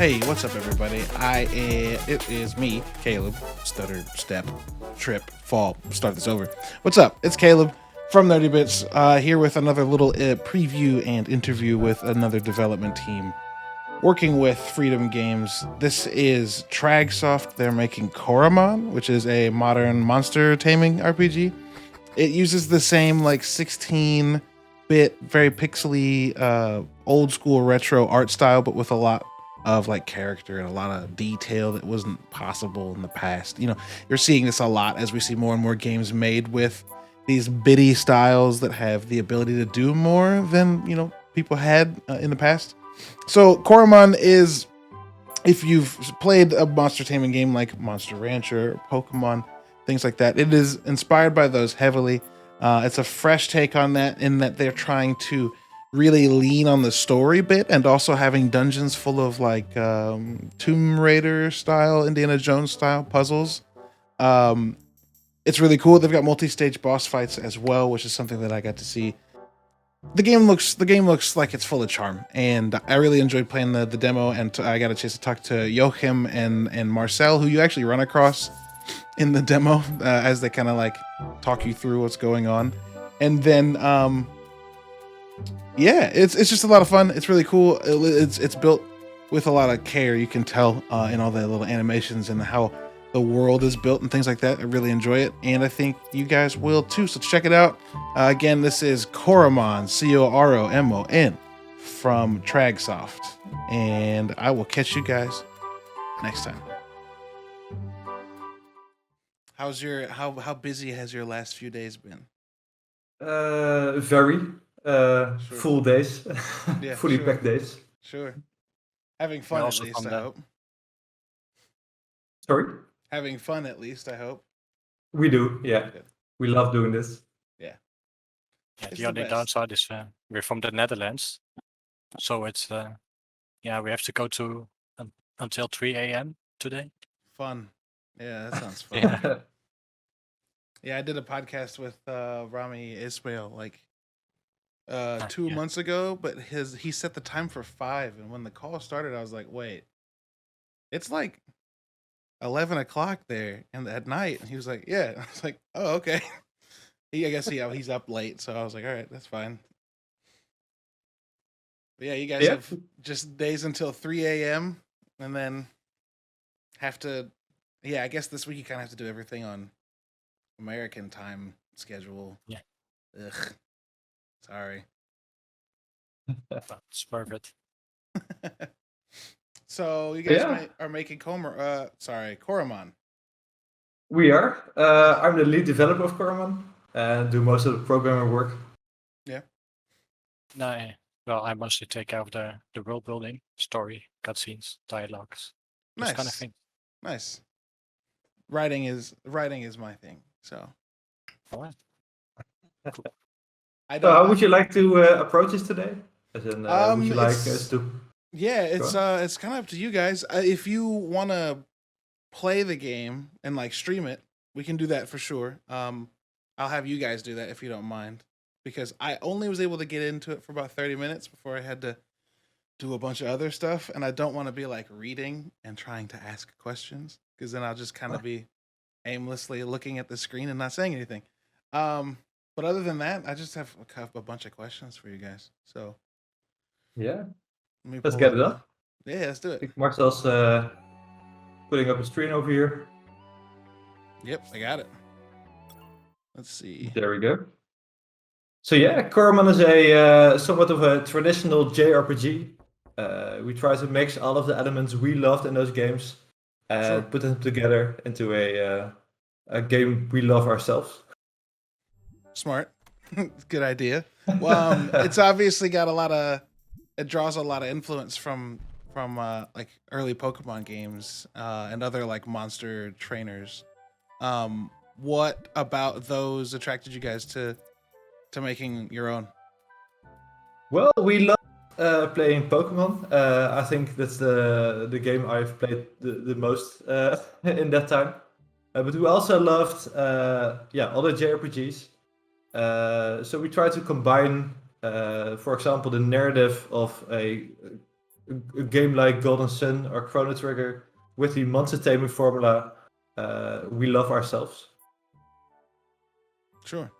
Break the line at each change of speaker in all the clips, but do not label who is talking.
Hey, what's up, everybody? It is me, Caleb. Stutter, step, trip, fall. Start this over. What's up? It's Caleb from Nerdy Bits, here with another little preview and interview with another development team working with Freedom Games. This is TRAGsoft. They're making Coromon, which is a modern monster-taming RPG. It uses the same 16-bit, very pixely, old-school retro art style, but with a lot of character and a lot of detail that wasn't possible in the past. You're seeing this a lot as we see more and more games made with these bitty styles that have the ability to do more than people had in the past. So Coromon is, if you've played a monster taming game like Monster Rancher, Pokémon, things like that, it is inspired by those heavily. It's a fresh take on that, in that they're trying to really lean on the story bit, and also having dungeons full of Tomb Raider style, Indiana Jones style puzzles. It's really cool. They've got multi-stage boss fights as well, which is something that I got to see. The game looks like it's full of charm, and I really enjoyed playing the demo. And I got a chance to talk to Jochem and Marcel, who you actually run across in the demo as they kind of talk you through what's going on. And then yeah, it's just a lot of fun. It's really cool. It's built with a lot of care. You can tell in all the little animations and how the world is built and things like that. I really enjoy it, and I think you guys will too. So check it out. Again, this is Coromon, Coromon, from TRAGsoft, and I will catch you guys next time. How busy has your last few days been?
Very.
Sure.
Full days.
Yeah,
Fully
sure.
packed days.
Sure. Having fun at
also
least,
from
I
that.
hope.
Sorry?
Having fun at least, I hope.
We do, yeah.
Good.
We love doing this.
Yeah.
Yeah,
It's
the
the
only
best.
downside is we're from the Netherlands, so it's we have to go to until 3 a.m. today.
Fun. Yeah, that sounds fun.
Yeah.
Yeah, I did a podcast with Rami Ismail 2
Yeah.
months ago, but he set the time for 5, and when the call started, I was like, wait, it's 11 o'clock there and at night. And he was like, yeah. I was like, oh, okay. I guess he's up late, so I was like, all right, that's fine. But yeah, you guys
Yeah.
have just days until 3 a.m. and then have to, I guess this week you kind of have to do everything on American time schedule.
Yeah.
Ugh. Sorry.
It's perfect.
So you guys
Yeah.
are making Coromon.
We are. I'm the lead developer of Coromon and do most of the programming work.
No, well, I mostly take care of the world building, story, cutscenes, dialogues,
Nice.
this kind of thing.
Nice. Writing is my thing. So
All right.
I
So
don't.
how would you like to approach this today? As in, would you like us to...
Yeah, it's kind of up to you guys. If you want to play the game and stream it, we can do that for sure. I'll have you guys do that if you don't mind, because I only was able to get into it for about 30 minutes before I had to do a bunch of other stuff, and I don't want to be reading and trying to ask questions, because then I'll just kind of be aimlessly looking at the screen and not saying anything. But other than that, I just have a bunch of questions for you guys. So
Yeah.
let me
Let's
pull
get it up.
Yeah, let's do
I
it.
think Marcel's putting up a screen over here.
Yep, I got it. Let's see.
There we go. So yeah, Coromon is a somewhat of a traditional JRPG. We try to mix all of the elements we loved in those games and
Sure.
put them together into a game we love ourselves.
Smart. Good idea. Well, it's obviously got it draws a lot of influence from early Pokemon games and other monster trainers. What about those attracted you guys to making your own?
Well, we love playing Pokemon. I think that's the game I've played the most in that time. But we also loved other JRPGs. So we try to combine, for example, the narrative of a a game like Golden Sun or Chrono Trigger with the monster-taming formula, we love ourselves.
Sure.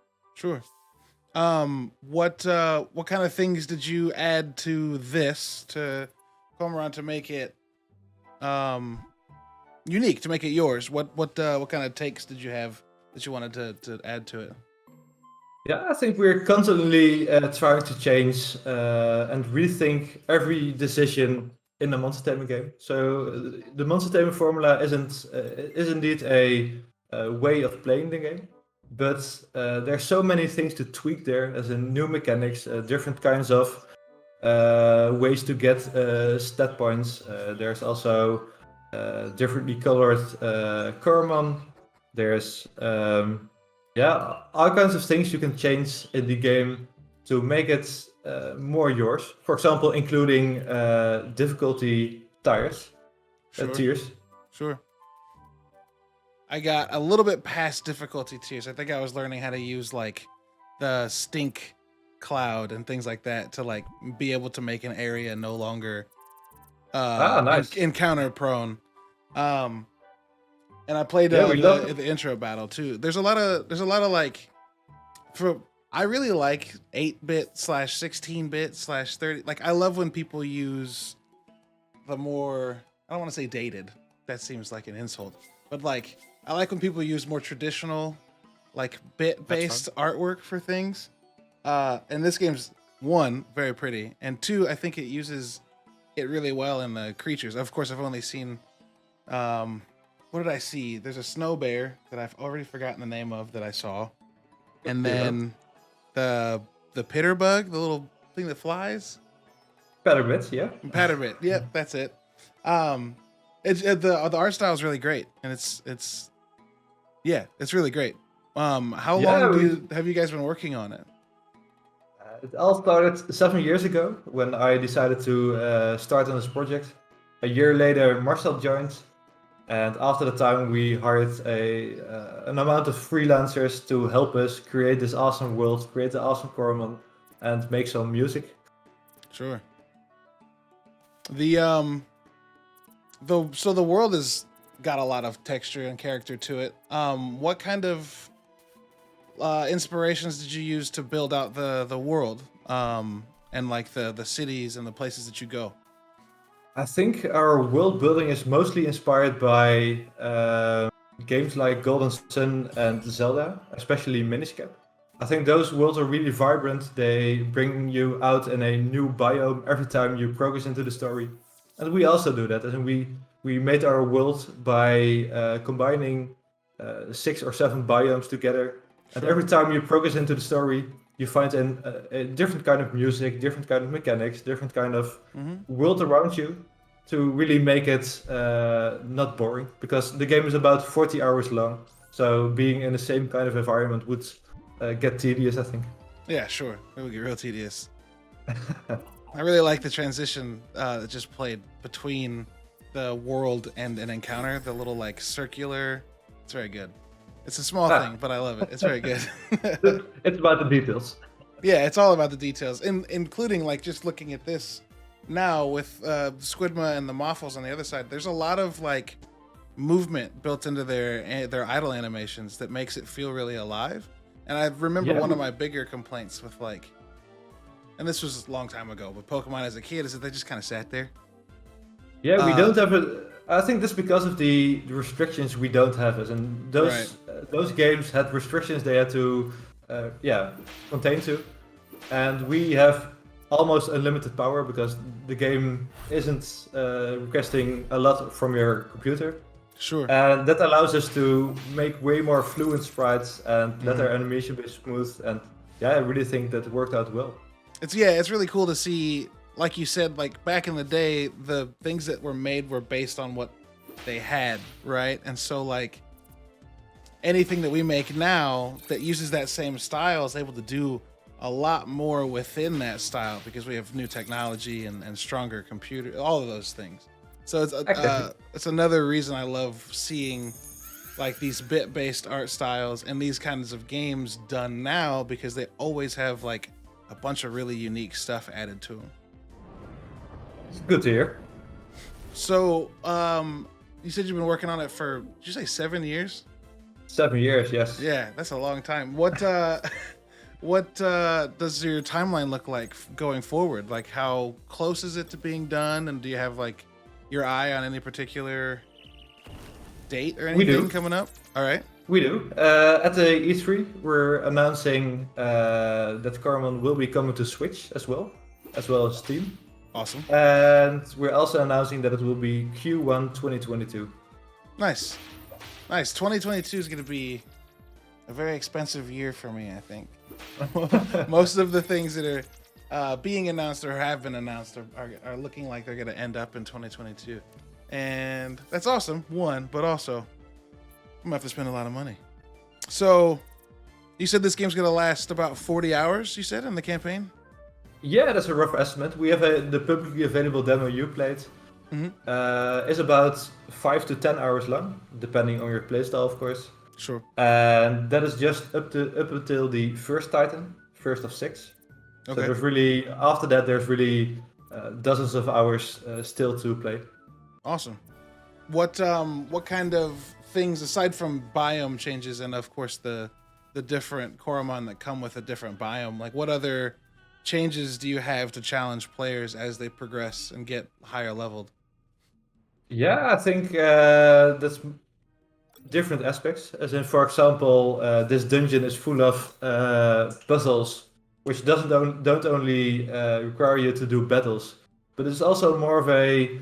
What kind of things did you add to this to Coromon to make it unique, to make it yours? What kind of takes did you have that you wanted to add to it?
Yeah, I think we're constantly trying to change and rethink every decision in the monster taming game. So the monster taming formula is indeed a way of playing the game, but there's so many things to tweak there, as in new mechanics, different kinds of ways to get stat points. There's also differently colored Coromon. There's all kinds of things you can change in the game to make it more yours. For example, including difficulty tiers.
Sure. I got a little bit past difficulty tiers. I think I was learning how to use like the stink cloud and things like that to like be able to make an area no longer
nice.
encounter prone. And I played the intro battle too. There's a lot of like, I really like 8-bit / 16-bit / 30. Like I love when people use the more, I don't want to say dated. That seems like an insult, but like I like when people use more traditional, like bit-based artwork for things. And this game's 1, very pretty, and 2, I think it uses it really well in the creatures. Of course, I've only seen. What did I see? There's a snow bear that I've already forgotten the name of that I saw. And then the pitter bug, the little thing that flies.
Patterbit, yeah.
Patterbit, yep, that's it. The art style is really great, and it's really great. How long have you guys been working on it?
It all started 7 years ago when I decided to start on this project. A year later, Marcel joined. And after the time, we hired an amount of freelancers to help us create this awesome world, create the awesome Coromon, and make some music.
Sure. So the world has got a lot of texture and character to it. What kind of inspirations did you use to build out the world, and like the cities and the places that you go?
I think our world building is mostly inspired by games like Golden Sun and Zelda, especially Minish Cap. I think those worlds are really vibrant. They bring you out in a new biome every time you progress into the story. And we also do that. And we made our world by combining 6 or 7 biomes together. And every time you progress into the story, you find a different kind of music, different kind of mechanics, different kind of world around you to really make it not boring. Because the game is about 40 hours long. So being in the same kind of environment would get tedious, I think.
Yeah, sure. It would get real tedious. I really like the transition that just played between the world and an encounter. The little like circular. It's very good. It's a small thing, but I love it. It's very good.
It's about the details.
Yeah, it's all about the details, including like just looking at this now with Squidma and the Moffles on the other side. There's a lot of like movement built into their idle animations that makes it feel really alive. And I remember one of my bigger complaints with like, and this was a long time ago, but Pokemon as a kid is that they just kind of sat there.
Yeah, we don't have I think that's because of the restrictions we don't have. And those games had restrictions they had to contain to. And we have almost unlimited power because the game isn't requesting a lot from your computer.
Sure.
And that allows us to make way more fluent sprites and let our animation be smooth. And yeah, I really think that worked out well.
It's really cool to see. Like you said, like back in the day, the things that were made were based on what they had, right? And so like anything that we make now that uses that same style is able to do a lot more within that style because we have new technology and stronger computer, all of those things. So it's another reason I love seeing like these bit-based art styles and these kinds of games done now because they always have like a bunch of really unique stuff added to them.
It's good to hear.
So, you said you've been working on it for, did you say 7 years?
7 years, yes.
Yeah, that's a long time. What what does your timeline look like going forward? Like, how close is it to being done? And do you have like your eye on any particular date or
We do.
anything coming up? All right.
We do. At the E3, we're announcing that Coromon will be coming to Switch as well as Steam.
Awesome.
And we're also announcing that it will be Q1 2022.
Nice. Nice. 2022 is going to be a very expensive year for me, I think. Most of the things that are being announced or have been announced are looking like they're going to end up in 2022. And that's awesome, one, but also I'm going to have to spend a lot of money. So you said this game's going to last about 40 hours, you said, in the campaign?
Yeah, that's a rough estimate. We have the publicly available demo you played. Is about 5 to 10 hours long, depending on your playstyle, of course.
Sure.
And that is just up until the first Titan, first of 6. So
Okay.
there's really, after that, there's really dozens of hours still to play.
Awesome. What kind of things, aside from biome changes and of course the different Coromon that come with a different biome, like what other changes do you have to challenge players as they progress and get higher leveled?
Yeah, I think that's different aspects. As in, for example, this dungeon is full of puzzles, which don't only require you to do battles, but it's also more of a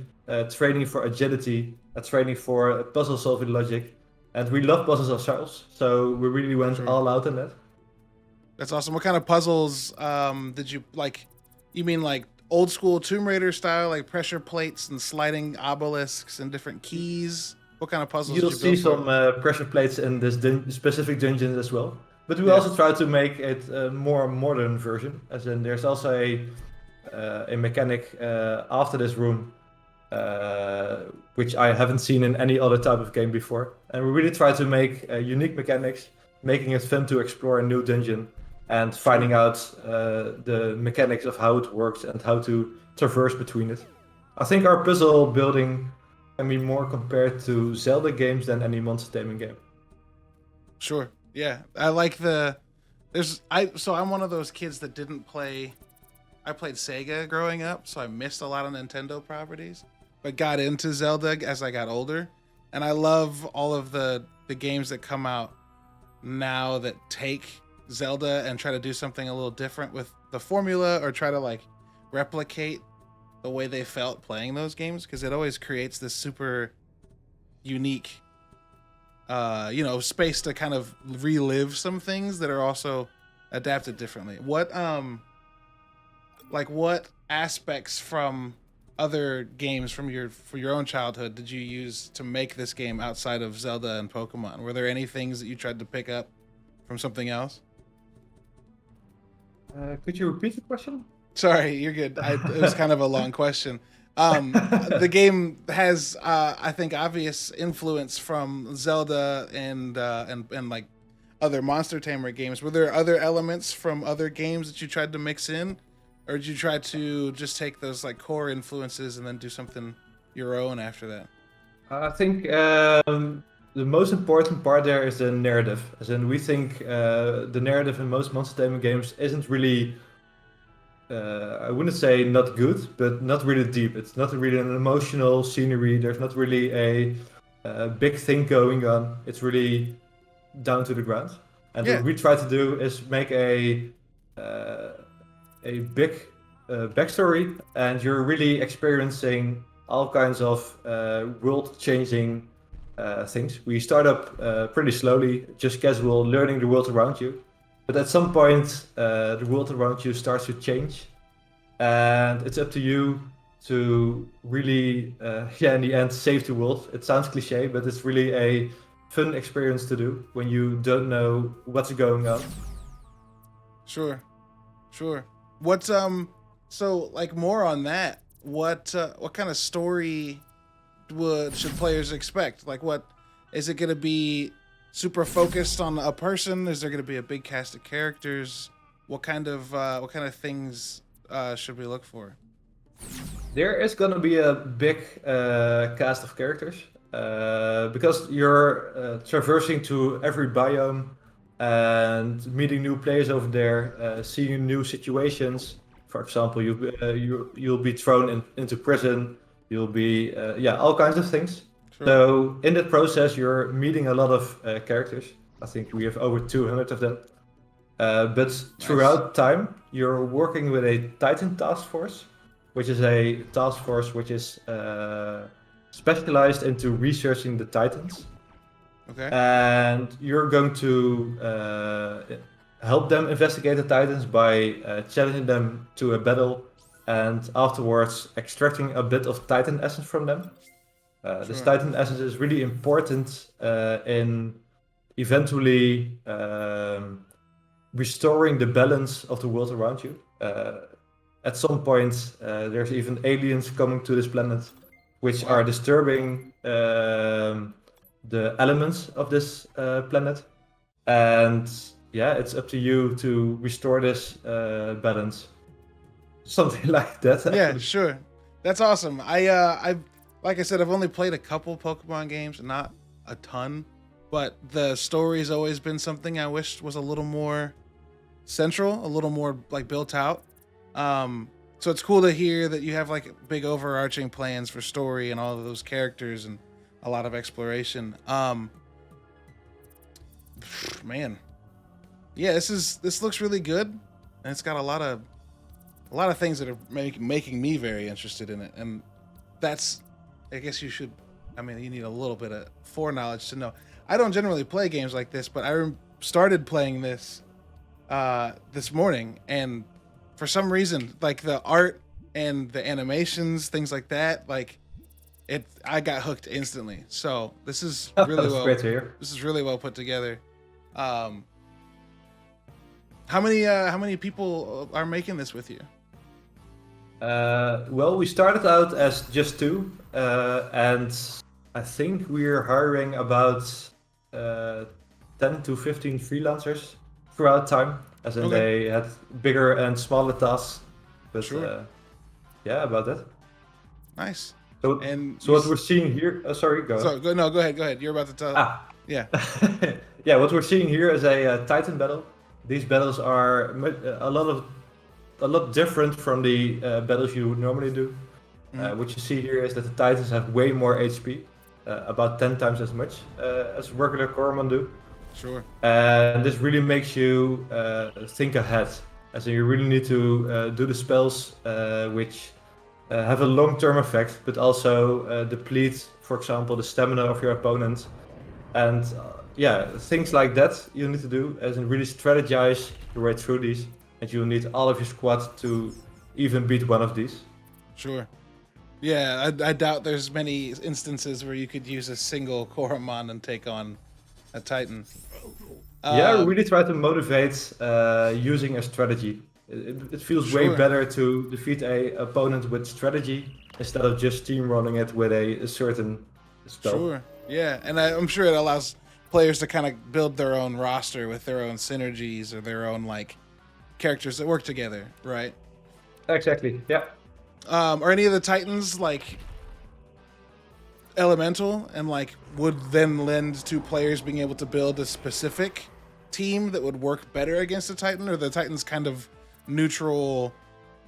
training for agility, a training for puzzle-solving logic. And we love puzzles ourselves, so we really went
Sure.
all out in that.
That's awesome. What kind of puzzles did you like? You mean like old school Tomb Raider style, like pressure plates and sliding obelisks and different keys? What kind of puzzles
You'll
did you
see
build?
some pressure plates in this specific dungeon as well. But we
Yeah.
also try to make it a more modern version, as in there's also a mechanic after this room, which I haven't seen in any other type of game before. And we really try to make unique mechanics, making it fun to explore a new dungeon and finding out the mechanics of how it works and how to traverse between it. I think our puzzle building can be more compared to Zelda games than any monster-taming game.
Sure. Yeah. I like so I'm one of those kids that didn't play. I played Sega growing up, so I missed a lot of Nintendo properties, but got into Zelda as I got older. And I love all of the games that come out now that take Zelda and try to do something a little different with the formula, or try to like replicate the way they felt playing those games, because it always creates this super unique space to kind of relive some things that are also adapted differently. What aspects from other games for your own childhood did you use to make this game outside of Zelda and Pokemon? Were there any things that you tried to pick up from something else?
Could you repeat the question?
Sorry, you're good. It was kind of a long question. The game has, I think, obvious influence from Zelda and like other monster tamer games. Were there other elements from other games that you tried to mix in, or did you try to just take those like core influences and then do something your own after that?
I think the most important part there is the narrative. As in, we think the narrative in most monster-taming games isn't really, I wouldn't say not good, but not really deep. It's not really an emotional scenery. There's not really a big thing going on. It's really down to the ground. And
Yeah.
what we try to do is make a big backstory, and you're really experiencing all kinds of world-changing things. We start up pretty slowly, just casual, learning the world around you. But at some point, the world around you starts to change, and it's up to you to really, in the end, save the world. It sounds cliche, but it's really a fun experience to do when you don't know what's going on.
Sure. What's so like more on that? What kind of story should players expect? Like, what is it going to be? Super focused on a person? Is there going to be a big cast of characters? What kind of things should we look for?
There is gonna be a big cast of characters because you're traversing to every biome and meeting new players over there, seeing new situations. For example, you'll be thrown into prison. You'll be all kinds of things.
Sure.
So in that process, you're meeting a lot of characters. I think we have over 200 of them. But throughout time, you're working with a Titan task force, which is a task force which is specialized into researching the Titans.
Okay.
And you're going to help them investigate the Titans by challenging them to a battle and afterwards extracting a bit of Titan essence from them. This
Sure.
Titan essence is really important in eventually restoring the balance of the world around you. At some point, there's even aliens coming to this planet, which
Wow.
are disturbing the elements of this planet. And yeah, it's up to you to restore this balance. Something like that.
Yeah,
Actually.
sure. That's awesome. I've like I said, I've only played a couple Pokemon games, not a ton, but the story's always been something I wished was a little more central, a little more like built out. So it's cool to hear that you have like big overarching plans for story and all of those characters and a lot of exploration. Man, yeah, this looks really good, and it's got a lot of things that are making me very interested in it, and that's, I guess you should, I mean, you need a little bit of foreknowledge to know. I don't generally play games like this, but I started playing this this morning, and for some reason, like the art and the animations, things like that, like I got hooked instantly. So this is really
That's great to hear.
this is really well put together. How many people are making this with you?
Well, we started out as just two, and I think we're hiring about 10 to 15 freelancers throughout time, as in
Okay.
they had bigger and smaller tasks. But
Sure.
yeah, about that.
Nice.
So,
And
so what we're seeing here, sorry, go ahead.
go ahead. You're about to tell.
Ah,
Yeah.
yeah, what we're seeing here is a Titan battle. These battles are a lot different from the battles you would normally do. What you see here is that the Titans have way more HP, about 10 times as much as regular Coromon do.
Sure.
And this really makes you think ahead. As in you really need to do the spells which have a long-term effect, but also deplete, for example, the stamina of your opponent. And things like that you need to do, as in really strategize your way through these. And you'll need all of your squad to even beat one of these.
Sure. Yeah, I doubt there's many instances where you could use a single Coromon and take on a Titan.
Yeah, we really try to motivate using a strategy. It feels way
Sure.
better to defeat a opponent with strategy instead of just steamrolling it with a certain spell.
Sure. Yeah, and I'm sure it allows players to kind of build their own roster with their own synergies or their own like characters that work together, right?
Exactly. Yeah.
Are any of the Titans like elemental and like would then lend to players being able to build a specific team that would work better against a Titan, or the Titans kind of neutral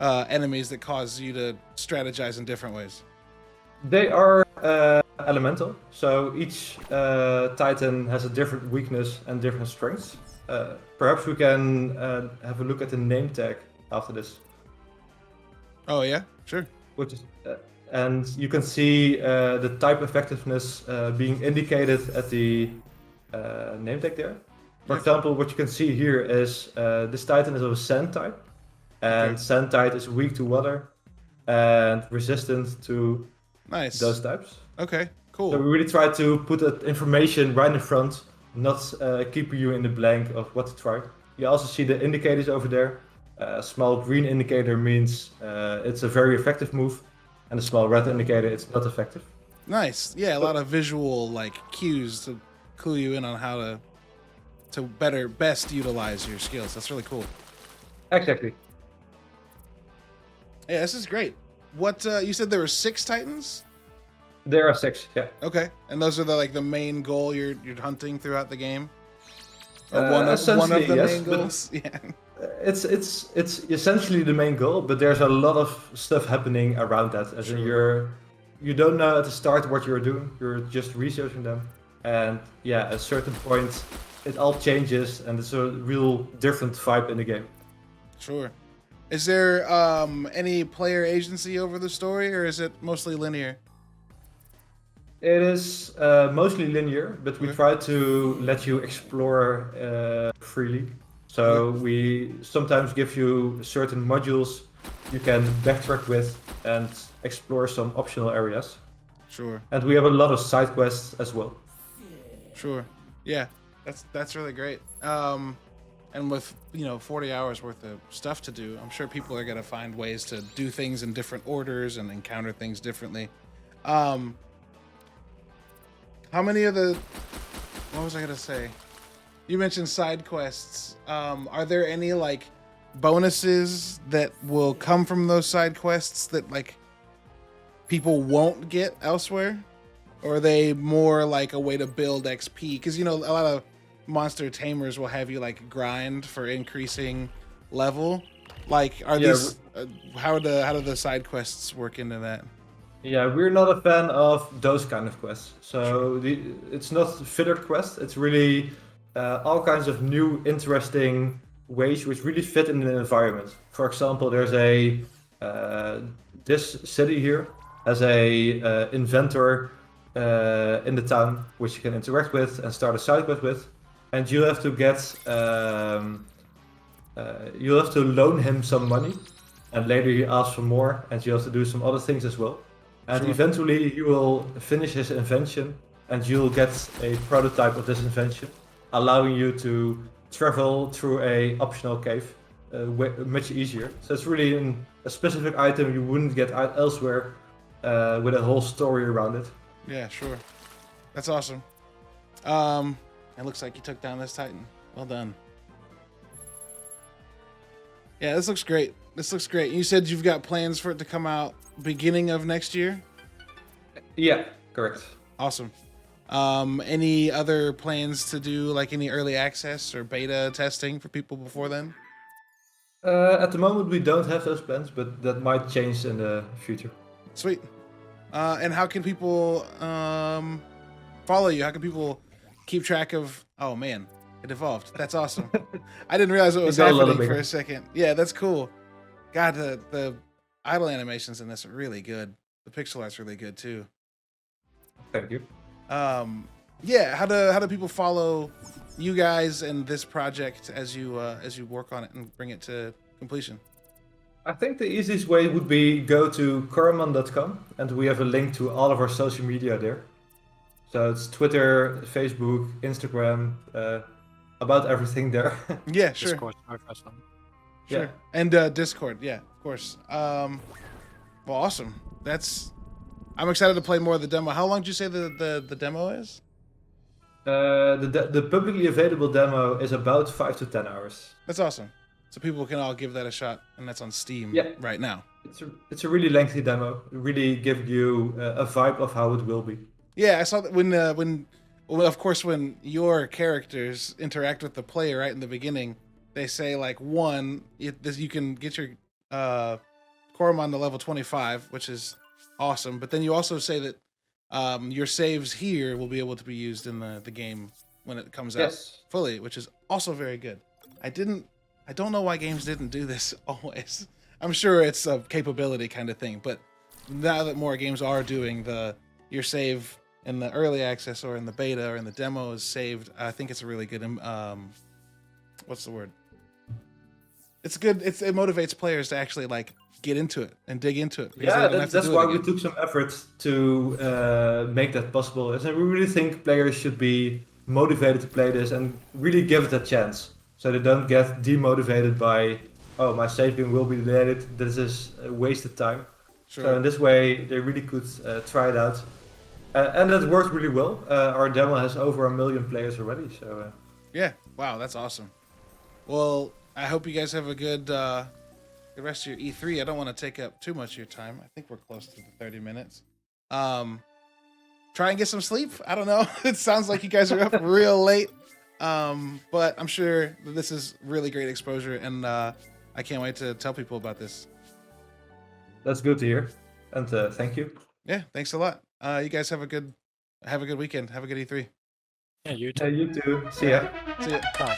enemies that cause you to strategize in different ways?
They are elemental, so each Titan has a different weakness and different strengths. Perhaps we can have a look at the name tag after this.
Oh yeah, sure.
Which is, and you can see the type effectiveness being indicated at the name tag there. For example, what you can see here is this Titan is of a Sand type, and
Okay.
Sand type is weak to water and resistant to
Nice.
those types.
Okay, cool.
So we really try to put that information right in front, not keep you in the blank of what to try. You also see the indicators over there. A small green indicator means it's a very effective move, and a small red indicator it's not effective.
Nice. Yeah, a lot of visual like cues to clue you in on how to best utilize your skills. That's really cool.
Exactly.
Yeah, this is great. What you said there were 6 Titans?
There are 6, yeah.
Okay, and those are the main goal you're hunting throughout the game, or one of
Essentially,
the
yes,
main
but
goals. Yeah.
it's essentially the main goal, but there's a lot of stuff happening around that. As in, you don't know at the start what you're doing. You're just researching them, and yeah, at a certain point, it all changes, and it's a real different vibe in the game.
Sure. Is there any player agency over the story, or is it mostly linear?
It is mostly linear, but we try to let you explore freely. So we sometimes give you certain modules you can backtrack with and explore some optional areas.
Sure.
And we have a lot of side quests as well.
Sure. Yeah, that's really great. And with 40 hours worth of stuff to do, I'm sure people are gonna find ways to do things in different orders and encounter things differently. How many of the... What was I going to say? You mentioned side quests. Are there any, like, bonuses that will come from those side quests that, like, people won't get elsewhere? Or are they more like a way to build XP? Because, a lot of monster tamers will have you, like, grind for increasing level. Like, are these... how do the side quests work into that?
Yeah, we're not a fan of those kind of quests. So it's not filler quests. It's really all kinds of new, interesting ways which really fit in the environment. For example, there's this city here has a inventor in the town which you can interact with and start a side quest with, and you have to you have to loan him some money, and later he asks for more, and you have to do some other things as well. And eventually he will finish his invention, and you'll get a prototype of this invention, allowing you to travel through a optional cave much easier. So it's really a specific item you wouldn't get elsewhere with a whole story around it.
Yeah, sure. That's awesome. It looks like you took down this Titan. Well done. Yeah, this looks great. This looks great. You said you've got plans for it to come out beginning of next year?
Yeah, correct.
Awesome. Any other plans to do like any early access or beta testing for people before then?
At the moment we don't have those plans, but that might change in the future.
Sweet. And how can people follow you? How can people keep track of... Oh man, it evolved. That's awesome. I didn't realize what was happening for a second. Yeah, that's cool. God, the idle animations in this are really good. The pixel art's really good too.
Thank you.
Yeah, how do people follow you guys and this project as you work on it and bring it to completion?
I think the easiest way would be go to coromon.com, and we have a link to all of our social media there. So it's Twitter, Facebook, Instagram, about everything there.
Yeah, sure.
Discord,
Sure.
Yeah.
And Discord, yeah, of course. Well, awesome. I'm excited to play more of the demo. How long did you say the demo is?
The publicly available demo is about 5 to 10 hours.
That's awesome. So people can all give that a shot, and that's on Steam right now.
It's a really lengthy demo. It really gives you a vibe of how it will be.
Yeah, I saw that when of course when your characters interact with the player right in the beginning, they say like you can get your Coromon to level 25, which is awesome. But then you also say that your saves here will be able to be used in the game when it comes out fully, which is also very good. I don't know why games didn't do this always. I'm sure it's a capability kind of thing, but now that more games are doing your save in the early access or in the beta or in the demo is saved, I think it's a really good what's the word? It's good. It motivates players to actually like get into it and dig into it.
Yeah, that's why we took some effort to make that possible. And we really think players should be motivated to play this and really give it a chance, so they don't get demotivated by, oh, my saving will be delayed. This is a wasted time. Sure. So in this way, they really could try it out, and it worked really well. Our demo has over 1 million players already. So yeah,
wow, that's awesome. Well, I hope you guys have a good the rest of your E3. I don't want to take up too much of your time. I think we're close to the 30 minutes. Try and get some sleep. I don't know. It sounds like you guys are up real late. But I'm sure that this is really great exposure, and I can't wait to tell people about this.
That's good to hear, and thank you.
Yeah, thanks a lot. You guys have a good weekend. Have a good E3.
Yeah, you too.
You too. See ya.
See ya.
Bye.